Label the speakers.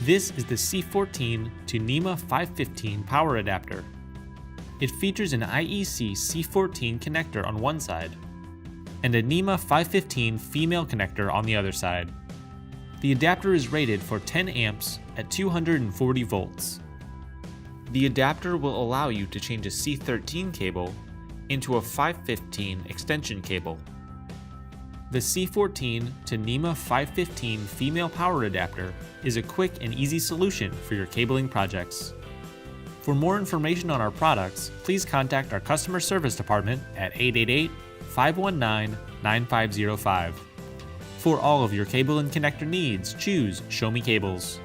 Speaker 1: This is the C14 to Nema 515 power adapter. It features an IEC C14 connector on one side and a Nema 515 female connector on the other side. The adapter is rated for 10 amps at 240 volts. The adapter will allow you to change a C13 cable into a 515 extension cable. The C14 to Nema 515 female power adapter is a quick and easy solution for your cabling projects. For more information on our products, please contact our customer service department at 888-519-9505. For all of your cable and connector needs, choose Show Me Cables.